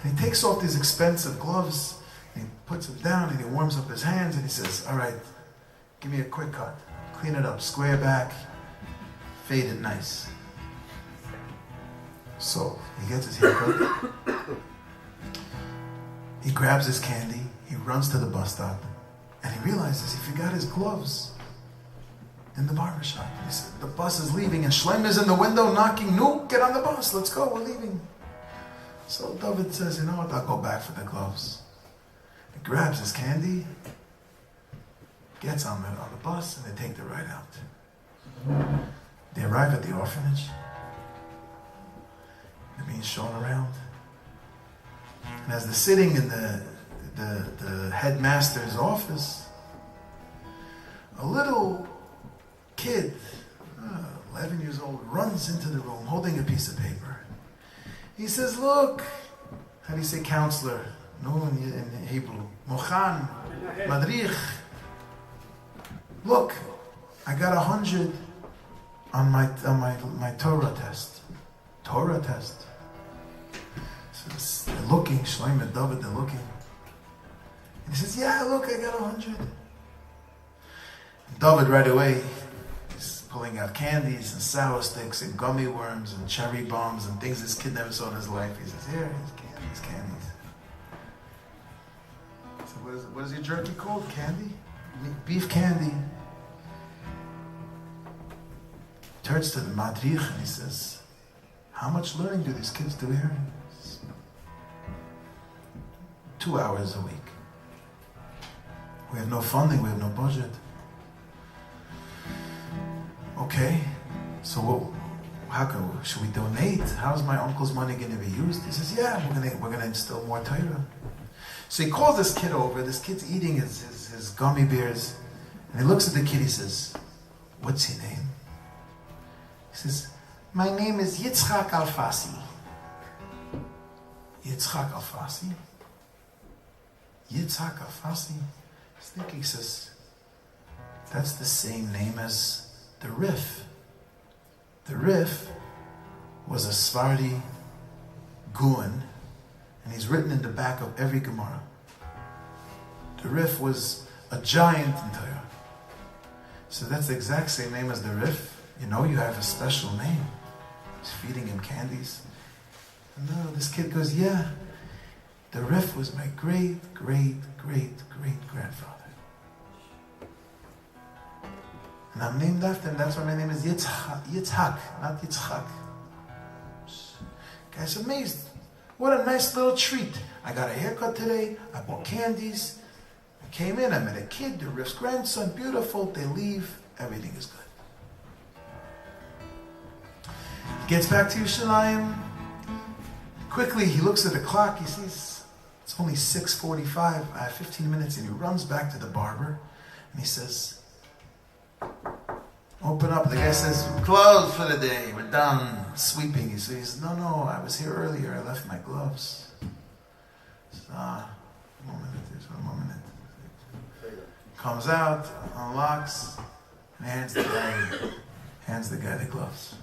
And he takes off these expensive gloves, and he puts them down, and he warms up his hands, and he says, all right, give me a quick cut. Clean it up, square back, fade it nice. So he gets his haircut. He grabs his candy. He runs to the bus stop. And he realizes he forgot his gloves in the barbershop. He said, the bus is leaving and Shlomo is in the window knocking. No, get on the bus. Let's go. We're leaving. So David says, you know what? I'll go back for the gloves. He grabs his candy, gets on the bus, and they take the ride out. They arrive at the orphanage. They're being shown around. And as they're sitting in the headmaster's office, a little kid, 11 years old, runs into the room holding a piece of paper. He says, look, how do you say counselor? No, in Hebrew. Mochan, Madrich. Look, I got 100 on my Torah test. Torah test. So they're looking, Shlomo and David, they're looking. And he says, yeah, look, I got 100. And David right away is pulling out candies and sour sticks and gummy worms and cherry bombs and things this kid never saw in his life. He says, here, here's candies. So what is your jerky called? Candy? Beef candy. Turns to the Madrich and he says, how much learning do these kids do here? 2 hours a week. We have no funding, we have no budget. Okay, so should we donate? How's my uncle's money going to be used? He says, yeah, we're gonna instill more Torah. So he calls this kid over. This kid's eating his gummy bears, and he looks at the kid. He says, what's your name? He says, my name is Yitzchak Alfasi. Yitzchak Alfasi? Yitzchak Alfasi? He's thinking, he says, that's the same name as the Rif. The Rif was a Sephardi Goon, and he's written in the back of every Gemara. The Rif was a giant in Torah. So that's the exact same name as the Rif. You know you have a special name. He's feeding him candies. And no, this kid goes, yeah, the Rif was my great grandfather. And I'm named after him. That's why my name is Yitzhak, not Yitzchak. Guy's amazed. What a nice little treat. I got a haircut today. I bought candies. I came in. I met a kid, the Rif's grandson. Beautiful. They leave. Everything is good. He gets back to Yerushalayim. Quickly, he looks at the clock. He sees it's only 6:45. I have 15 minutes. And he runs back to the barber. And he says, open up. The guy says, we're closed for the day. We're done sweeping. He says, no, I was here earlier. I left my gloves. He says, one minute. Comes out, unlocks, and hands the guy the gloves.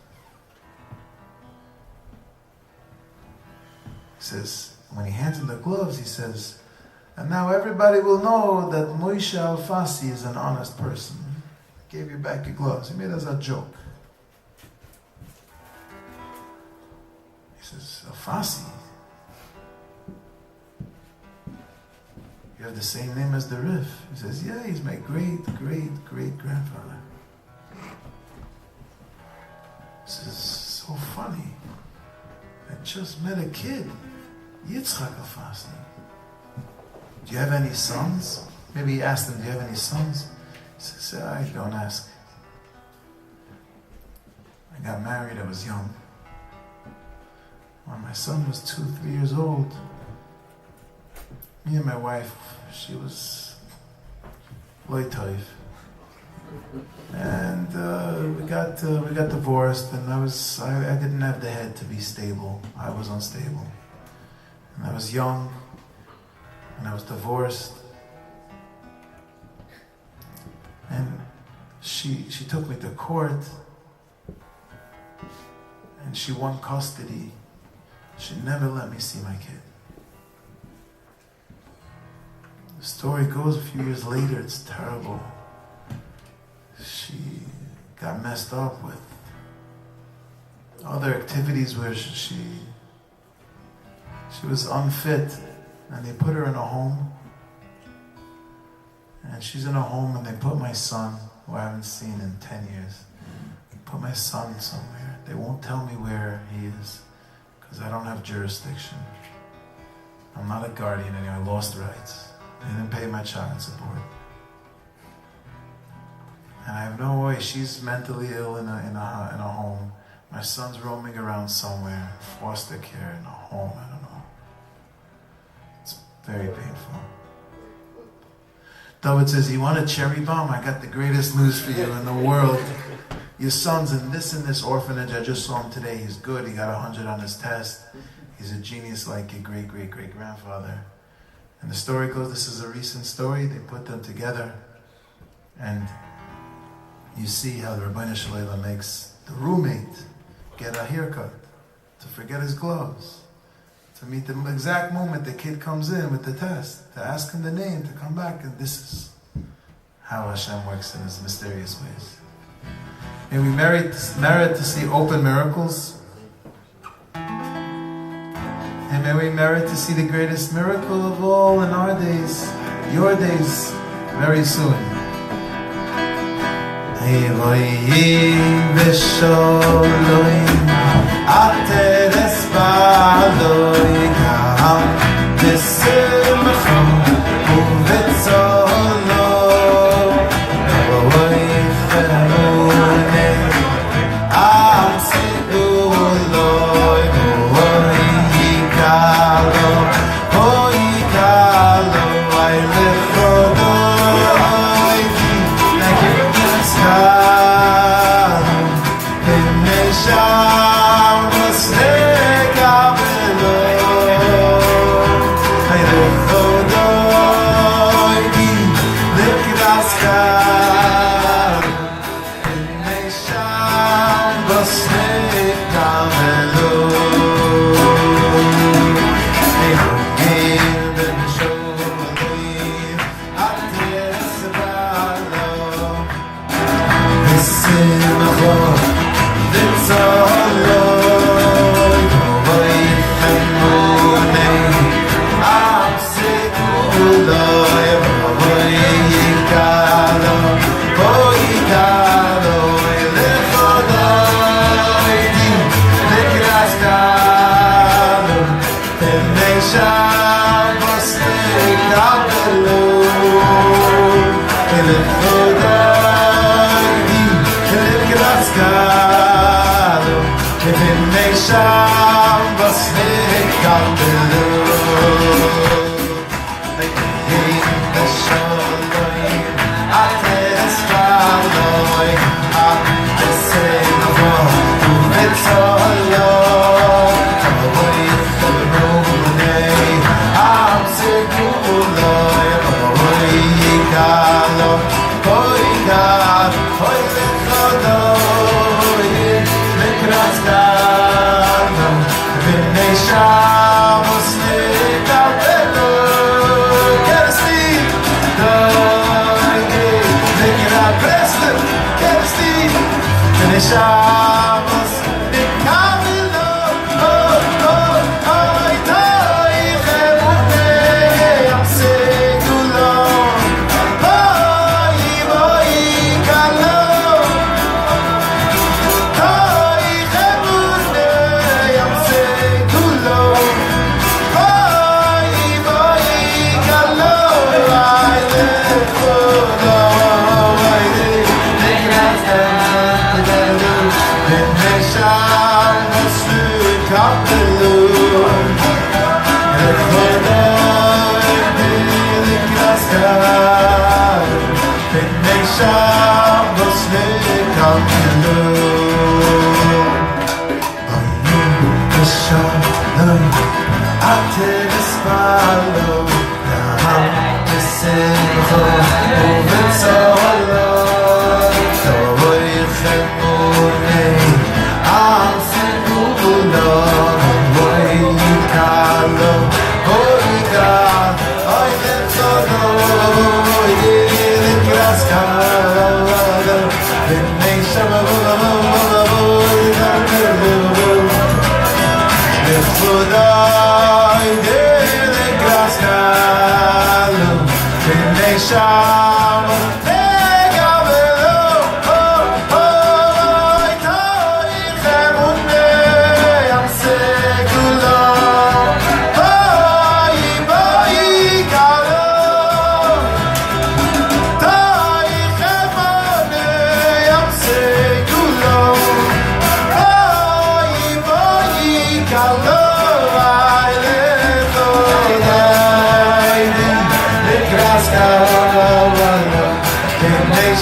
He says, when he hands him the gloves, he says, and now everybody will know that Moshe Alfasi is an honest person. Gave you back your gloves. He made it as a joke. He says, Alfasi, you have the same name as the Rif. He says, yeah, he's my great grandfather. This is so funny. I just met a kid, Yitzchak Alfasi. Do you have any sons? Maybe he asked him, do you have any sons? He says, I don't ask. I got married, I was young. When my son was 2-3 years old, me and my wife, she was loy toiv. And we got divorced, and I didn't have the head to be stable. I was unstable. And I was young, and I was divorced. And she took me to court, and she won custody. She never let me see my kid. The story goes a few years later, it's terrible. She got messed up with other activities where she was unfit, and they put her in a home. And she's in a home, and they put my son, who I haven't seen in 10 years, put my son somewhere. They won't tell me where he is, because I don't have jurisdiction. I'm not a guardian anymore. I lost rights. They didn't pay my child support. And I have no way. She's mentally ill in a home. My son's roaming around somewhere, foster care in a home, I don't know. It's very painful. David says, you want a cherry bomb? I got the greatest news for you in the world. Your son's in this orphanage. I just saw him today. He's good. He got 100 on his test. He's a genius like your great-great-great-grandfather. And the story goes, this is a recent story, they put them together, and you see how the Rebbeinu Shalom makes the roommate get a haircut, to forget his gloves, to meet the exact moment the kid comes in with the test, to ask him the name, to come back, and this is how Hashem works in his mysterious ways. May we merit to see open miracles. And may we merit to see the greatest miracle of all in our days, your days, very soon. Oh,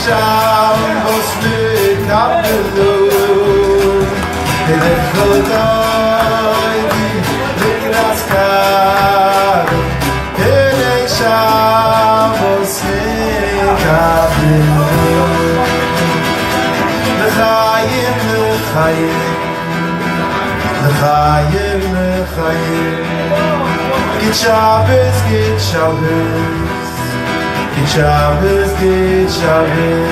sham was mit kapelu in der Goldai mit raskar in der sham was mit kapelu l'chaim Git Shabbos, Git Shabbos, Git Shabbos, Git Shabbos.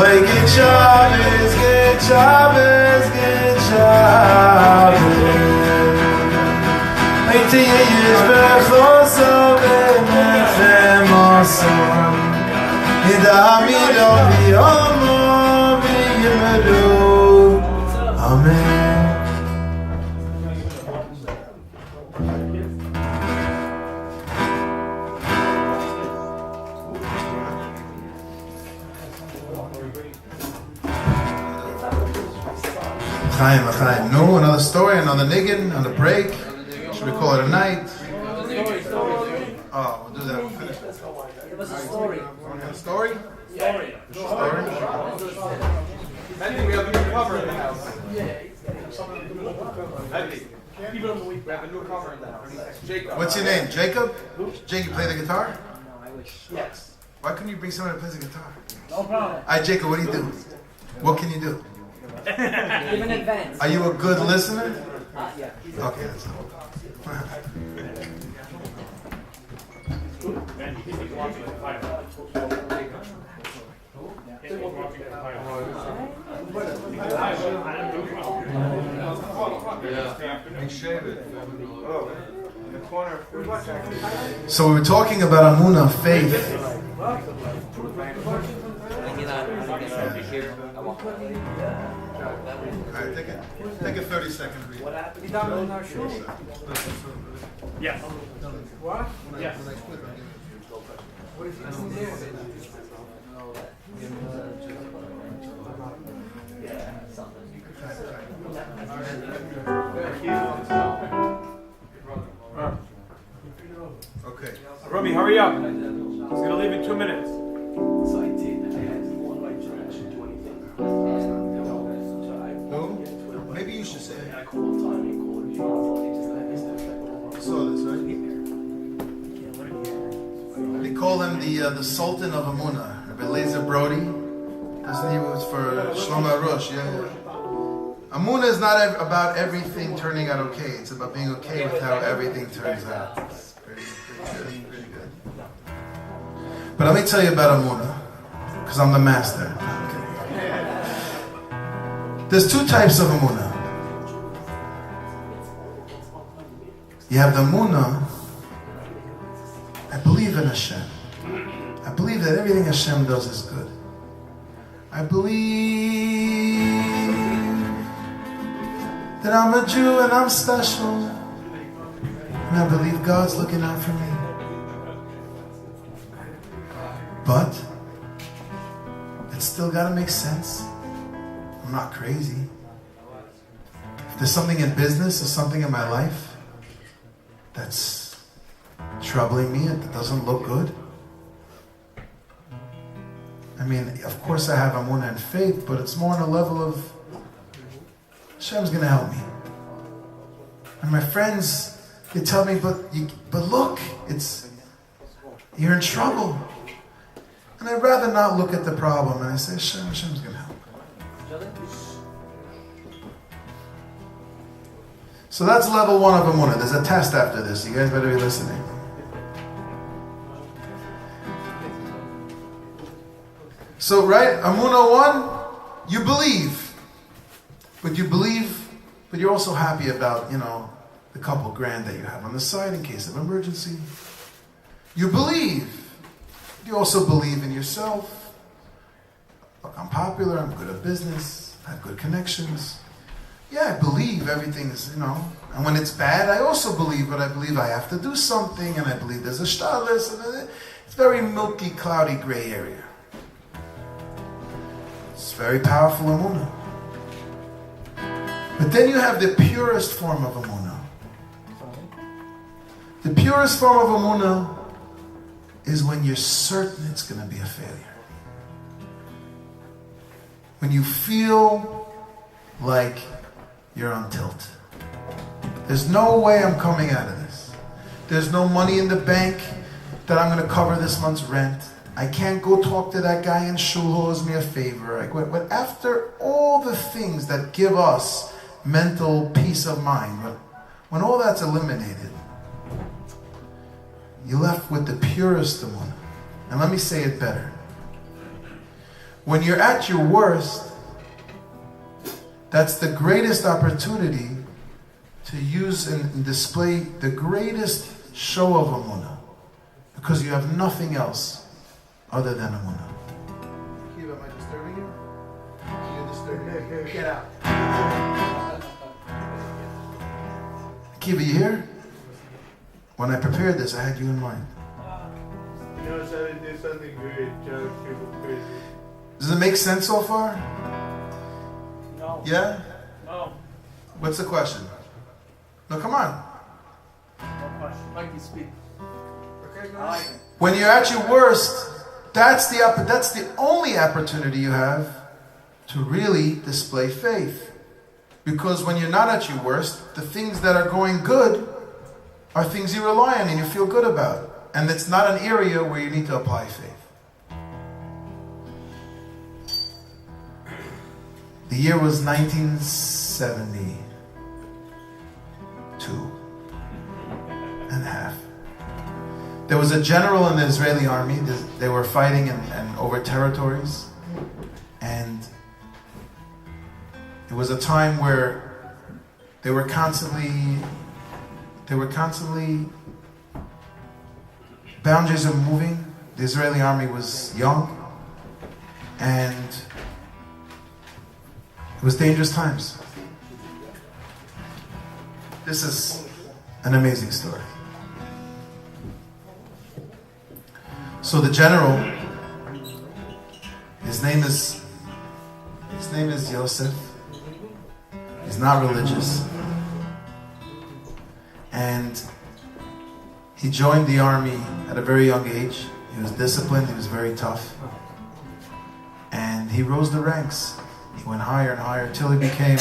Oy, Git Shabbos, Git Shabbos, Git Shabbos. Oy, Tiyish bechoso v'nechem oso Yidamilo v'yomo v'yimedu Amen. L'chaim. No, another story, another niggin, another break. Should we call it a night? Oh, we'll do that. We'll finish. Give us a story. A story? Story. Maybe we have a new cover in the house. Maybe. We have a new cover in the house. Jacob. What's your name? Jacob? Jacob, play the guitar? No, I wish. Yes. Why couldn't you bring someone that plays the guitar? No problem. Alright, Jacob, what do you do? What can you do? Give an advance. Are you a good listener? Yeah. Okay, that's cool. So we were talking about Amunah, faith. Alright, take a 30-second read. Yes. What? Yes. Okay. Romy, hurry up. He's going to leave in 2 minutes. So I did. I had to go on my church and do anything. No? Maybe you should say it. I called time and called you. I saw this, right? They call him the Sultan of Amunah. Rabbi Eliezer Brody. His name was for Shlomo Arush. Yeah. Amunah is not about everything turning out okay. It's about being okay with how everything turns out. It's pretty good. But let me tell you about Amunah, because I'm the master. Okay. There's two types of Amunah. You have the Amunah, I believe in Hashem. I believe that everything Hashem does is good. I believe that I'm a Jew and I'm special. And I believe God's looking out for me. But it's still got to make sense. I'm not crazy. If there's something in business or something in my life that's troubling me, that doesn't look good. I mean, of course I have Amunah and faith, but it's more on a level of Hashem's going to help me. And my friends, they tell me, but look, you're in trouble. And I'd rather not look at the problem. And I say, Hashem's going to help. So that's level 1 of Amunah. There's a test after this. You guys better be listening. So, right, Amunah 1, you believe. But you're also happy about, the couple grand that you have on the side in case of emergency. You believe. You also believe in yourself. Look, I'm popular, I'm good at business, I have good connections. Yeah, I believe everything's, and when it's bad, I also believe, but I believe I have to do something, and I believe there's a shtalis, and it's very milky, cloudy, gray area. It's very powerful Amunah. But then you have the purest form of Amunah. The purest form of Amunah is when you're certain it's going to be a failure. When you feel like you're on tilt. There's no way I'm coming out of this. There's no money in the bank that I'm going to cover this month's rent. I can't go talk to that guy in shul who owes me a favor. But after all the things that give us mental peace of mind, when all that's eliminated, you're left with the purest emunah. And let me say it better. When you're at your worst, that's the greatest opportunity to use and display the greatest show of emunah, because you have nothing else other than emunah. Kiva, am I disturbing you? You're disturbing me. Get out. Kiva, you here? When I prepared this, I had you in mind. You know, so they do something great, jokes, people crazy. Does it make sense so far? No. Yeah? No. What's the question? No, come on. No question. Like you speak. Okay, I like it. When you're at your worst, that's the only opportunity you have to really display faith. Because when you're not at your worst, the things that are going good are things you rely on and you feel good about. And it's not an area where you need to apply faith. The year was 1972 and a half. There was a general in the Israeli army. They were fighting and over territories. And it was a time where they were constantly boundaries are moving. The Israeli army was young, and it was dangerous times. This is an amazing story. So the general, his name is Yosef. He's not religious. And he joined the army at a very young age. He was disciplined, he was very tough. And he rose the ranks. He went higher and higher till he became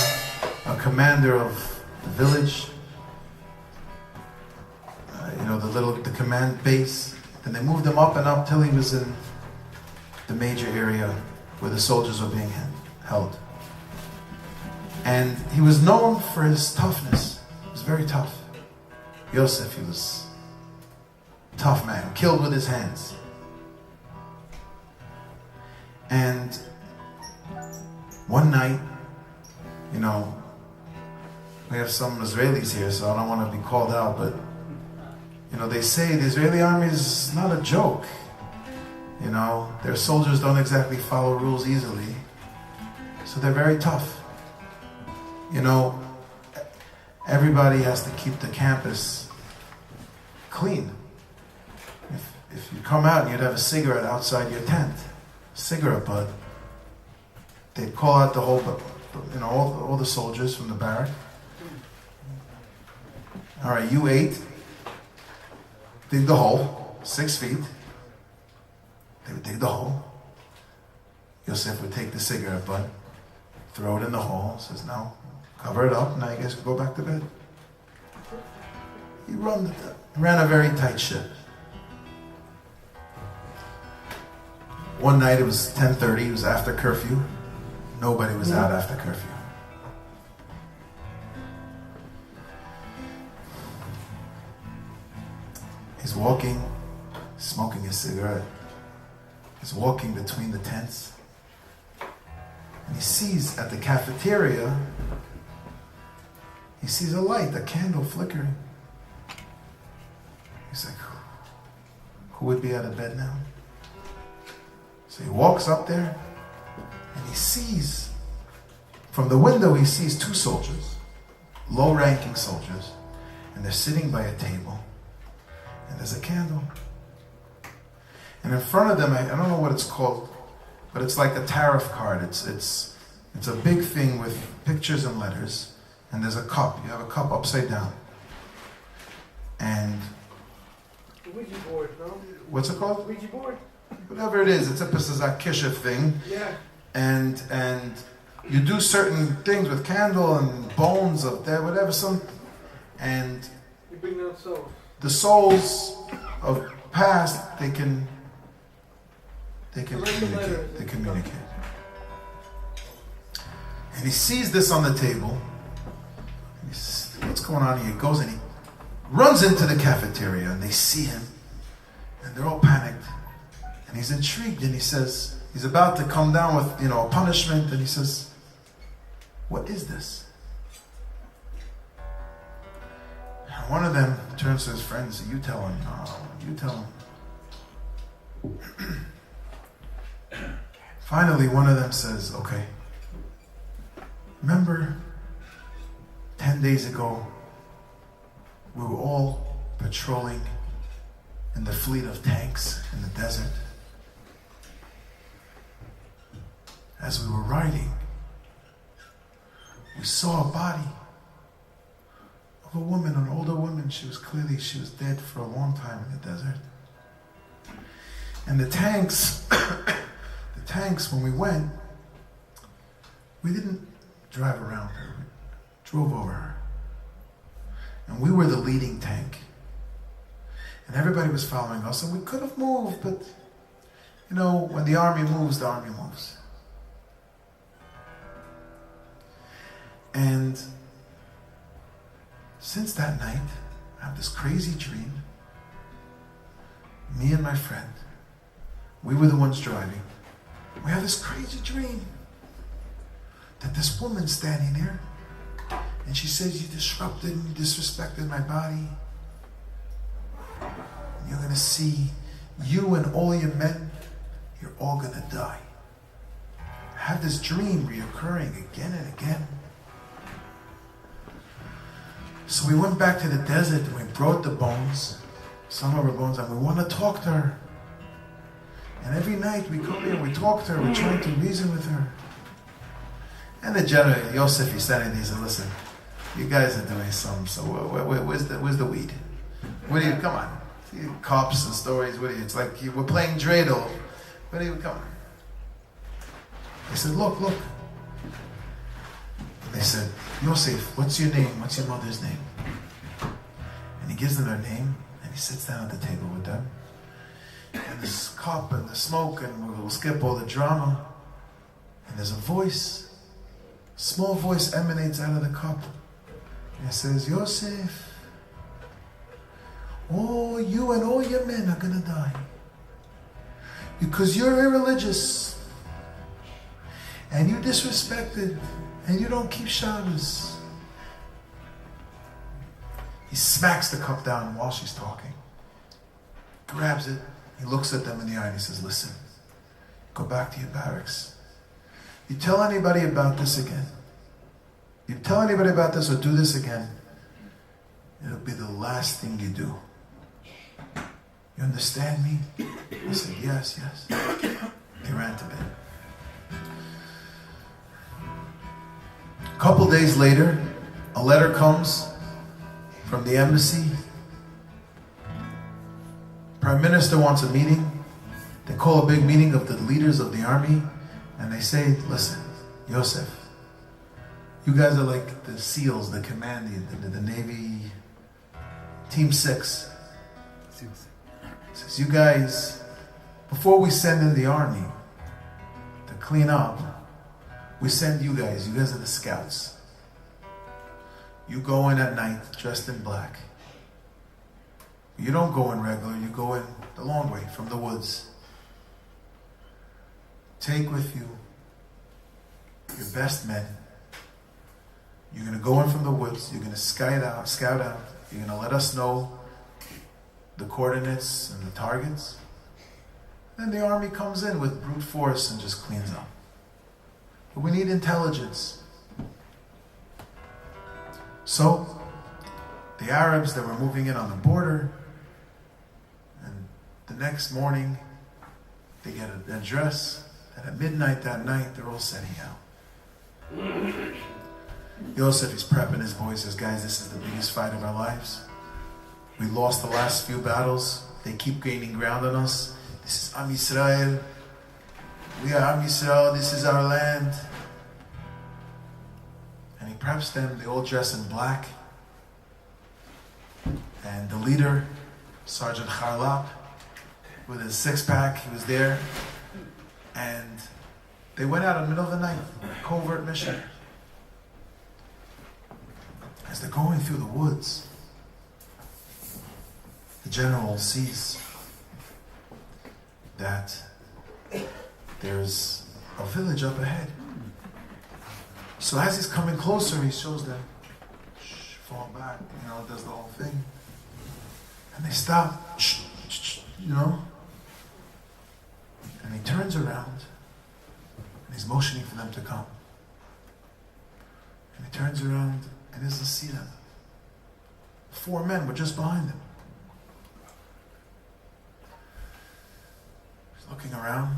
a commander of the village. The command base. And they moved him up and up till he was in the major area where the soldiers were being held. And he was known for his toughness. He was very tough. Yosef, he was a tough man, killed with his hands. And one night, we have some Israelis here, so I don't want to be called out, but they say the Israeli army is not a joke. Their soldiers don't exactly follow rules easily. So they're very tough. Everybody has to keep the campus clean. If you come out and you'd have a cigarette outside your tent, cigarette butt, they'd call out the whole, all the soldiers from the barrack. All right, you 8. Dig the hole, 6 feet. They would dig the hole. Yosef would take the cigarette butt, throw it in the hole, says, "No, cover it up, now you guys can go back to bed." He ran a very tight ship. One night it was 10:30, it was after curfew. Nobody was out after curfew. He's walking, smoking a cigarette. He's walking between the tents. And he sees at the cafeteria, he sees a light, a candle flickering. He's like, who would be out of bed now? So he walks up there and he sees, from the window he sees 2 soldiers, low-ranking soldiers, and they're sitting by a table. And there's a candle. And in front of them, I don't know what it's called, but it's like a tariff card. It's a big thing with pictures and letters. And there's a cup. You have a cup upside down. And Ouija board, no? What's it called? Ouija board? Whatever it is, it's a Pesach Kisha thing. Yeah. And you do certain things with candle and bones of there, whatever, and You bring down souls. the souls of past, they can communicate. They communicate. And he sees this on the table. And he says, what's going on here? He goes and he runs into the cafeteria, and they see him, and they're all panicked. And he's intrigued, and he says, he's about to come down with, a punishment, and he says, what is this? And one of them turns to his friend and says, you tell him. You tell him. Finally, one of them says, okay, remember 10 days ago, we were all patrolling in the fleet of tanks in the desert. As we were riding, we saw a body of a woman, an older woman. She was dead for a long time in the desert. And the tanks, when we went, we didn't drive around her. We drove over her. And we were the leading tank. And everybody was following us, and we could have moved, but, when the army moves, the army moves. And since that night, I have this crazy dream. Me and my friend, we were the ones driving. We have this crazy dream that this woman's standing there, and she says, you disrupted and you disrespected my body. And you're going to see you and all your men, you're all going to die. I have this dream reoccurring again and again. So we went back to the desert and we brought the bones, some of her bones, and we want to talk to her. And every night we come here, we talk to her, we're trying to reason with her. And the general, Yosef, he's standing there, he said, listen, you guys are doing something, so where's the weed? What do you, come on. Cops and stories, what do you, it's like we're playing dreidel. What do you, come on. They said, look. And they said, Yosef, what's your name? What's your mother's name? And he gives them their name, and he sits down at the table with them. And this cup and the smoke, and we'll skip all the drama. And there's a voice, a small voice emanates out of the cup. And it says, Yosef, you and all your men are going to die. Because you're irreligious. And you disrespected. And you don't keep Shabbos. He smacks the cup down while she's talking. Grabs it. He looks at them in the eye and he says, listen, go back to your barracks. You tell anybody about this again. You tell anybody about this or do this again, it'll be the last thing you do. You understand me? I said, yes. They ran to bed. A couple days later, a letter comes from the embassy. Prime Minister wants a meeting. They call a big meeting of the leaders of the army, and they say, listen, Yosef, you guys are like the SEALs, the command, the Navy, Team 6. Says, you guys, before we send in the army to clean up, we send you guys are the scouts. You go in at night dressed in black. You don't go in regular, you go in the long way from the woods. Take with you your best men. You're going to go in from the woods, you're going to scout out, you're going to let us know the coordinates and the targets. Then the army comes in with brute force and just cleans up. But we need intelligence. So, the Arabs that were moving in on the border, and the next morning, they get an address, and at midnight that night, they're all setting out. Yosef is prepping his boys, says, guys, this is the biggest fight of our lives. We lost the last few battles. They keep gaining ground on us. This is Am Yisrael. We are Am Yisrael. This is our land. And he preps them. They all dress in black. And the leader, Sergeant Charlap, with his six-pack, he was there. And they went out in the middle of the night, covert mission. As they're going through the woods, the general sees that there's a village up ahead. So as he's coming closer, he shows them, shh, fall back, does the whole thing. And they stop, shh, shh, And he turns around, and he's motioning for them to come. And he turns around, and he doesn't see them. 4 men were just behind him. He's looking around.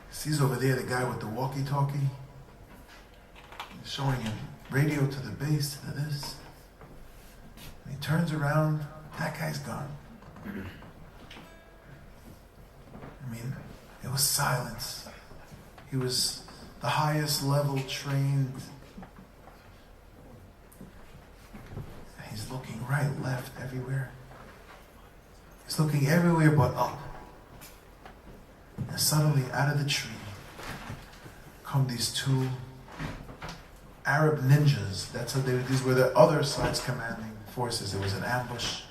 He sees over there the guy with the walkie-talkie. He's showing him radio to the base, to this. And he turns around. That guy's gone. It was silence. He was the highest level trained. He's looking right, left, everywhere. He's looking everywhere but up. And suddenly, out of the tree, come these 2 Arab ninjas. These were the other side's commanding forces. It was an ambush.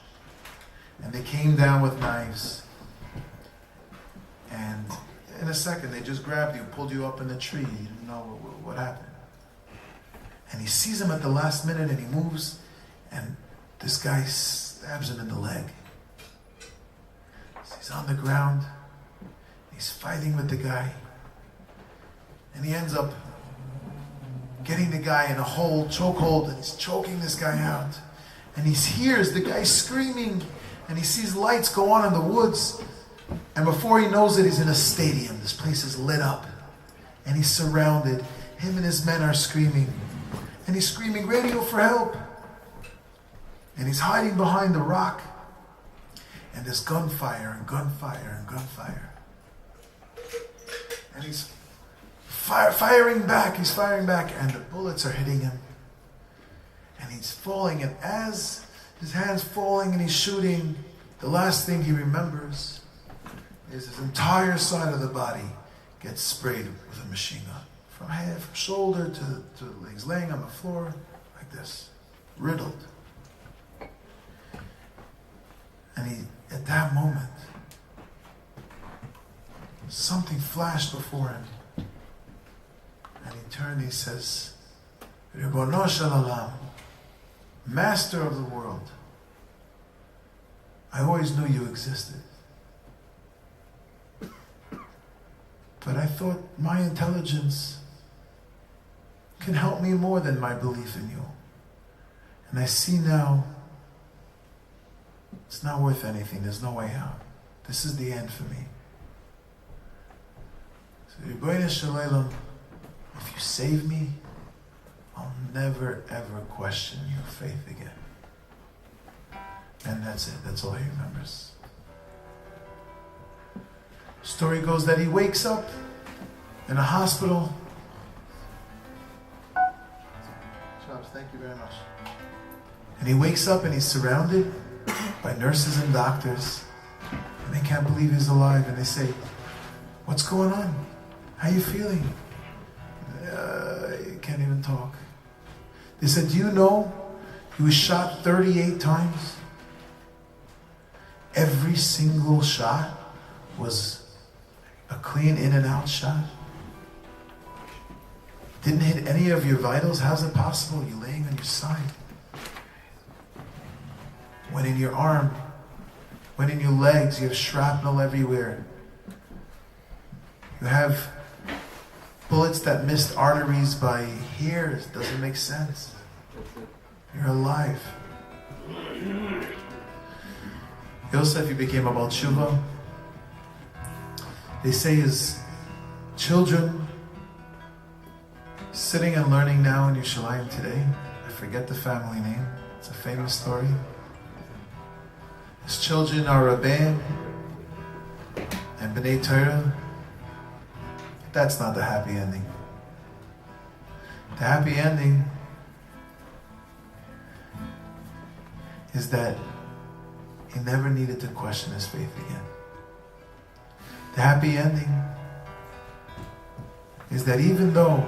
And they came down with knives. And in a second, they just grabbed you, pulled you up in the tree. You didn't know what happened. And he sees him at the last minute, and he moves, and this guy stabs him in the leg. So he's on the ground. He's fighting with the guy. And he ends up getting the guy in a chokehold, and he's choking this guy out. And he hears the guy screaming, and he sees lights go on in the woods. And before he knows it, he's in a stadium. This place is lit up. And he's surrounded. Him and his men are screaming. And he's screaming, radio for help. And he's hiding behind the rock. And there's gunfire and gunfire and gunfire. And he's firing back. He's firing back. And the bullets are hitting him. And he's falling. And as his hand's falling and he's shooting, the last thing he remembers is his entire side of the body gets sprayed with a machine gun. From head, from shoulder to legs, laying on the floor like this, riddled. And at that moment, something flashed before him. And he turned and he says, Ribono shel olam, Master of the world, I always knew you existed. But I thought my intelligence can help me more than my belief in you. And I see now it's not worth anything. There's no way out. This is the end for me. So Ribono shel olam, if you save me, I'll never ever question your faith again. And that's it. That's all he remembers. Story goes that he wakes up in a hospital. Charles, thank you very much. And he wakes up and he's surrounded by nurses and doctors. And they can't believe he's alive. And they say, what's going on? How are you feeling? He can't even talk. They said, do you know he was shot 38 times? Every single shot was a clean in and out shot. Didn't hit any of your vitals. How's it possible? You're laying on your side. Went in your arm. Went in your legs. You have shrapnel everywhere. You have bullets that missed arteries by hairs. Doesn't make sense. You're alive. Yosef, he became a Baal Tshuva. They say his children sitting and learning now in Yerushalayim today. I forget the family name. It's a famous story. His children are Rabbeim and B'nai Torah. That's not the happy ending. The happy ending is that he never needed to question his faith again. The happy ending is that even though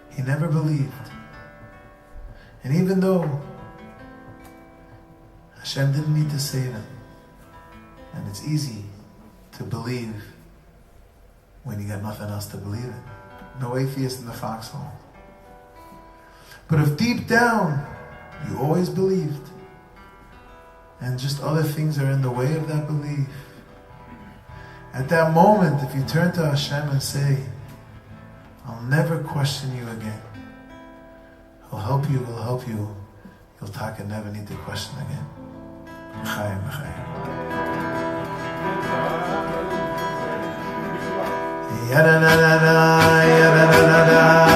he never believed, and even though Hashem didn't need to save him, and it's easy to believe when you got nothing else to believe in. No atheist in the foxhole. But if deep down you always believed, and just other things are in the way of that belief, at that moment, if you turn to Hashem and say, I'll never question you again, He'll help you, He'll help you, you'll talk and never need to question again. M'chaim, m'chaim. Ya-da-da-da-da, ya-da-da-da-da,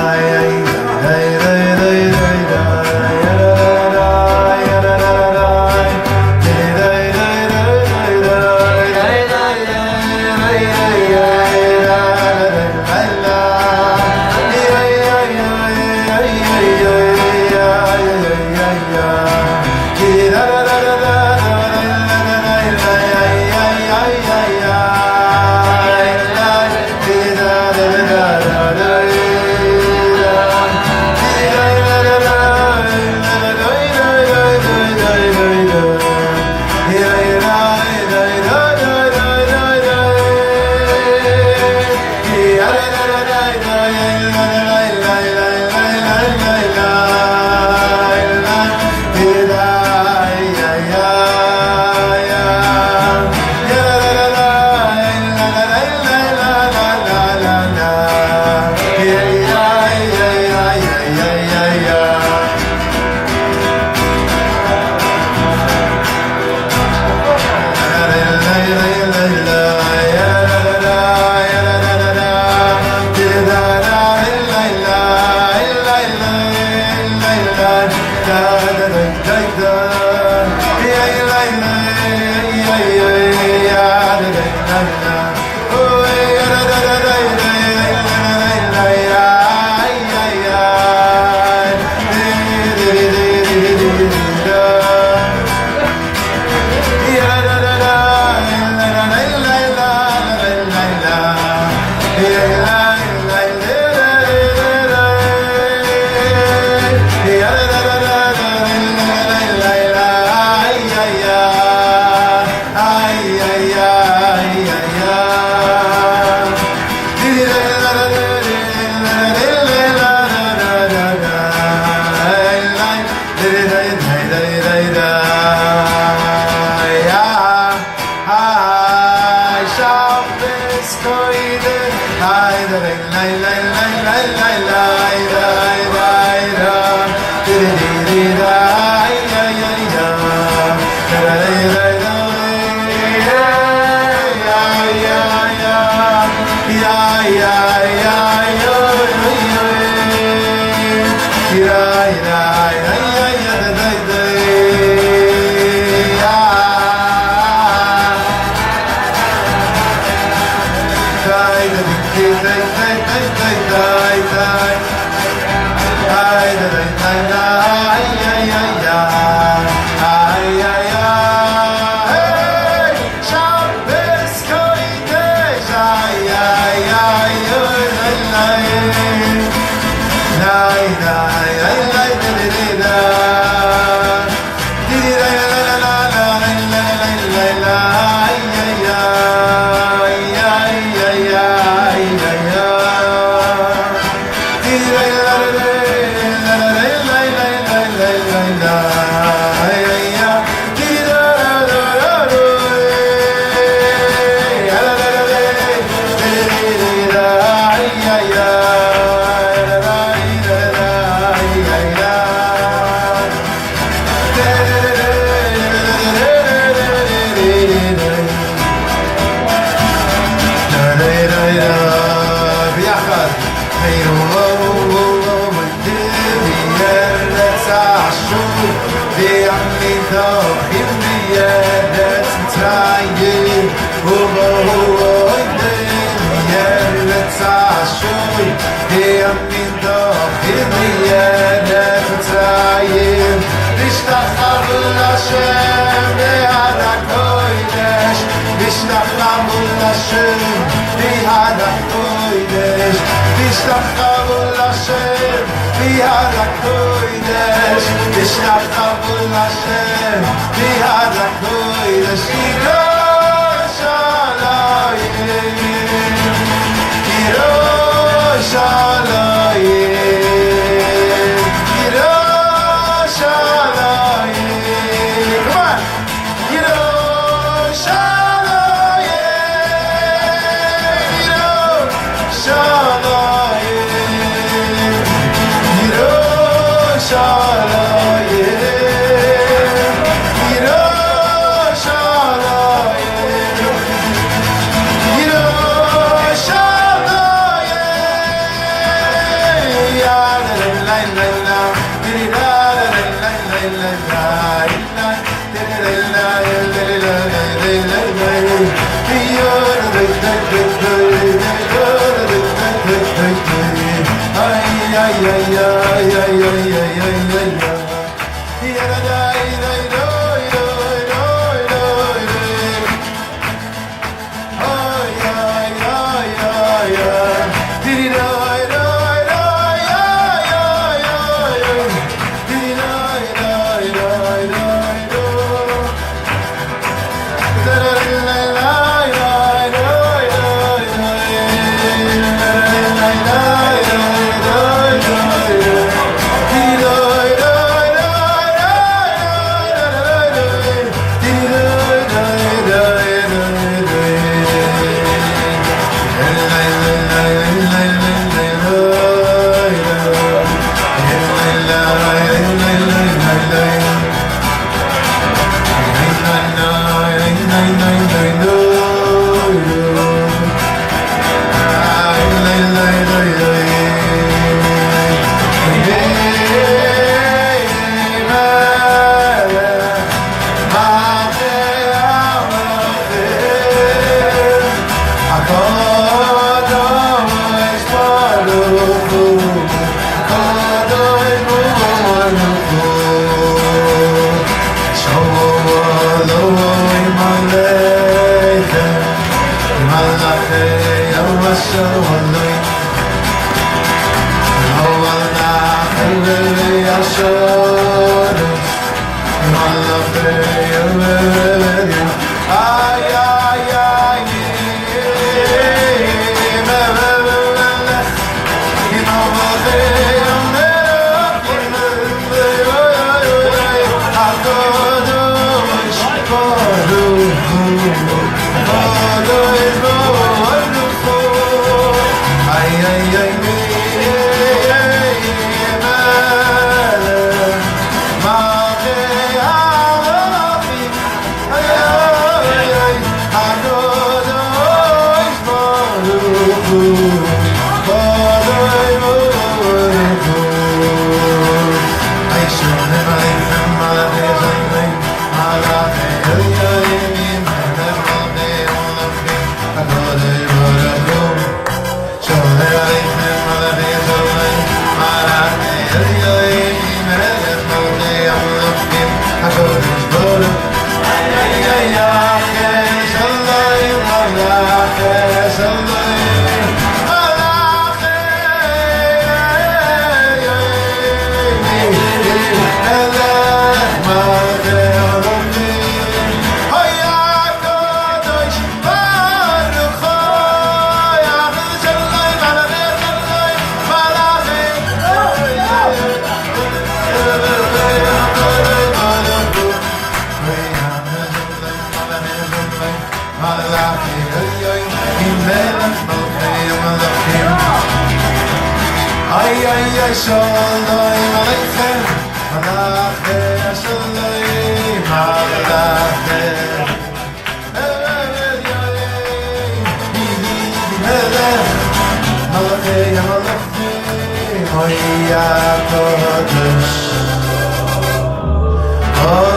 Oh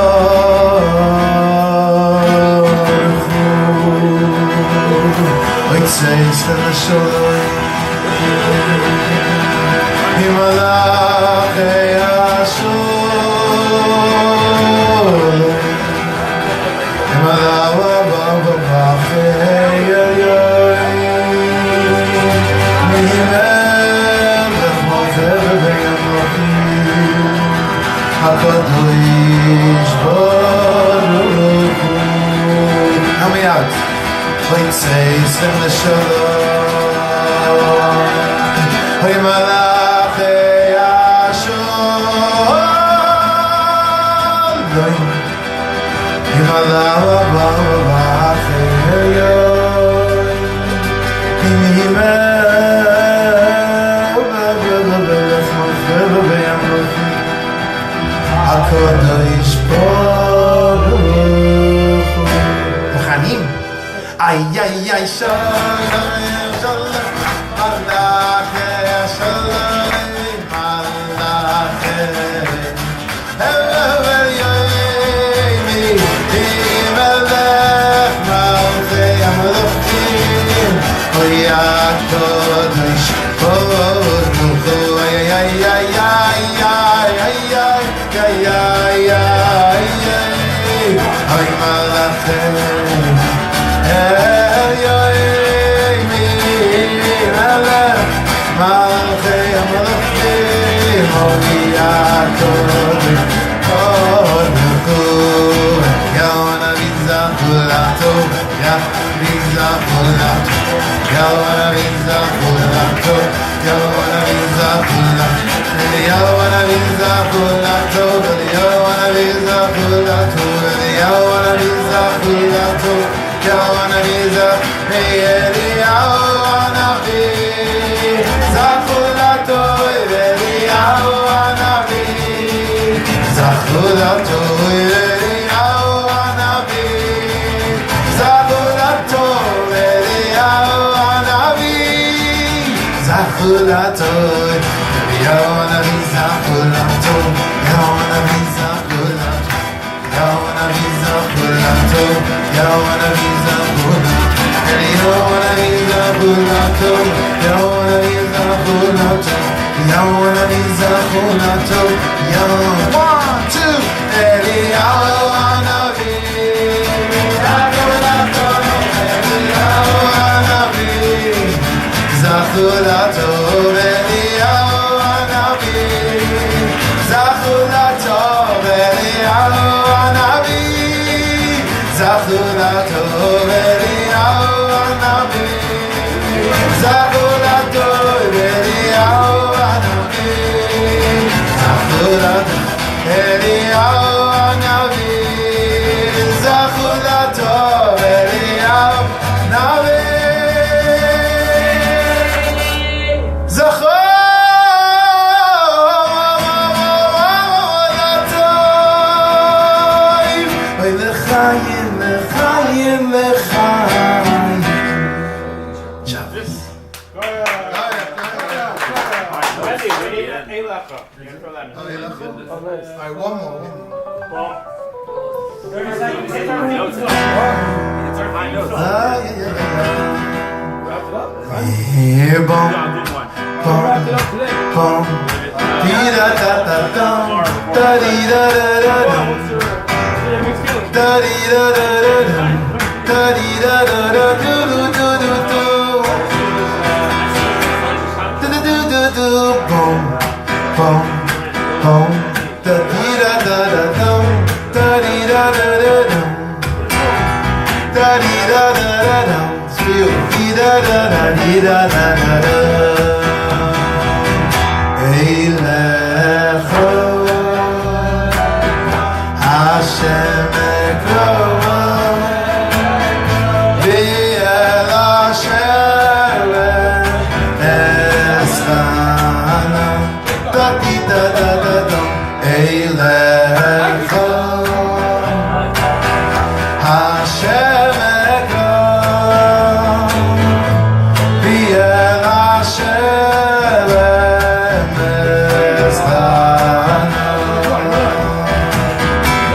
Beshalach Himalach Yashur Himalach Babach Help me out. Please say, send the shalom. Hey, Malach, Yashor. Hey, Malach, Babach, HaKadosh Baruch Hu. Muchanim. Ay, ay, ay, shalom, shalom, malach, shalom, malach, HaKadosh Baruch Hu. Ay, ay, ay, ay, ay, ay, ay. Ay, malach,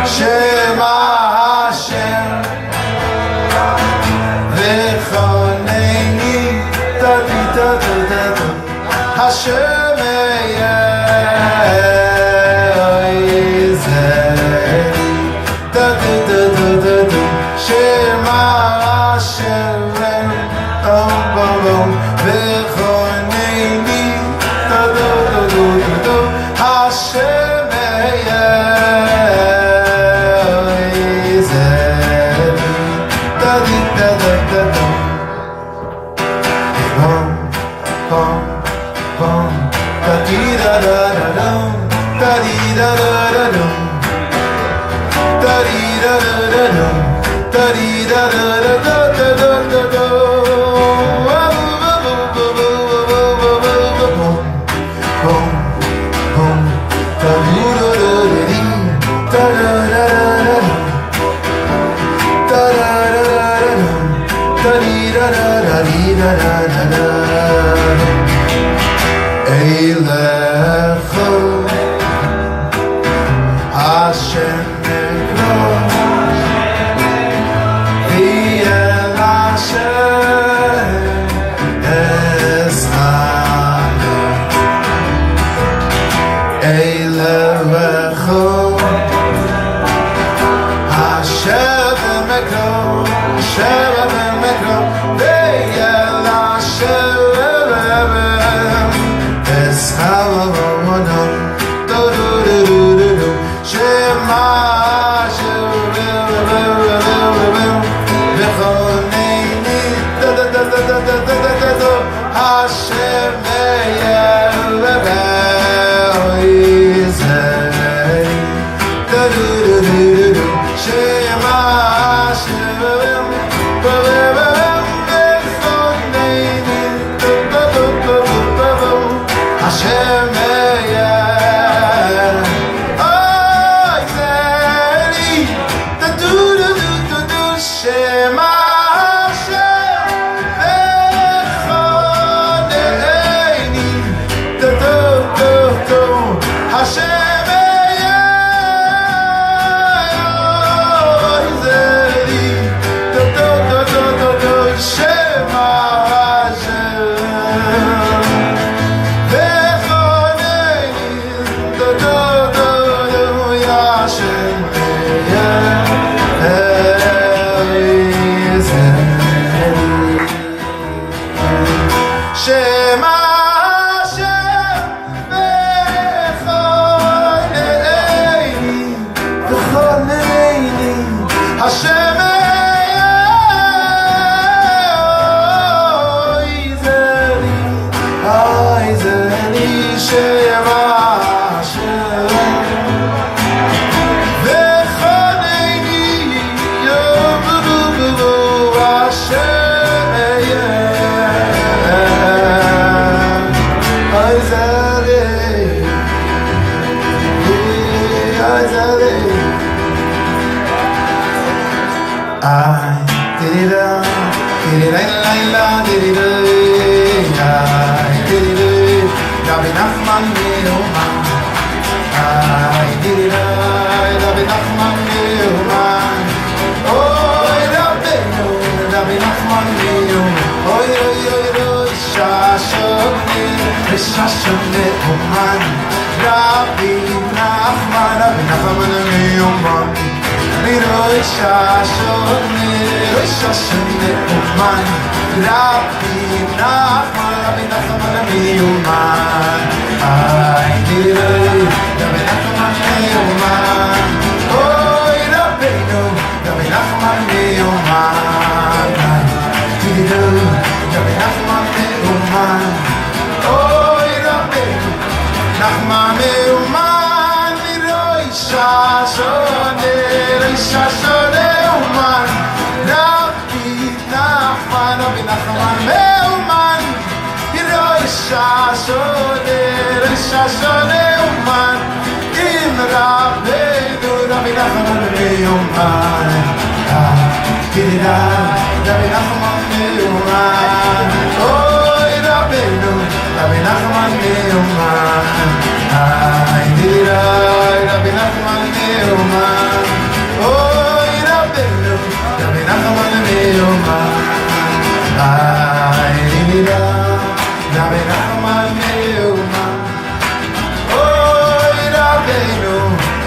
Shema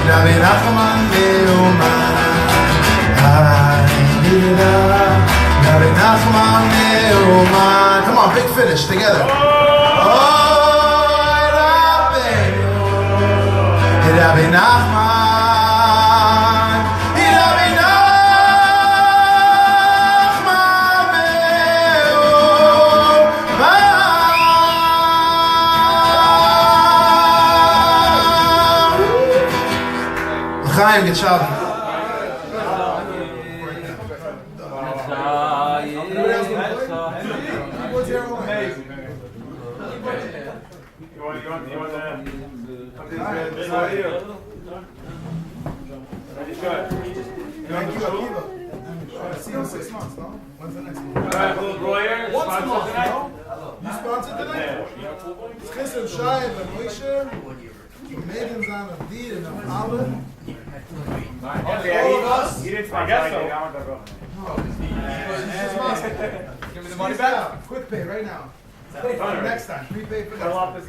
Rabbi Nachman Me'uman finish together. Oh, Rabbi Nachman, Rabbi Nachman, Chaim, good job. See you in 6 months, no? When's the next one? Little Royer, sponsor tonight. You sponsored tonight? It's Chesed Shai and Moshe. Megan's on a deed and an olive. Okay, All of us. he didn't sponsor. I guess so. Give me the money back. Quick pay right now. Next time. Prepay for next time.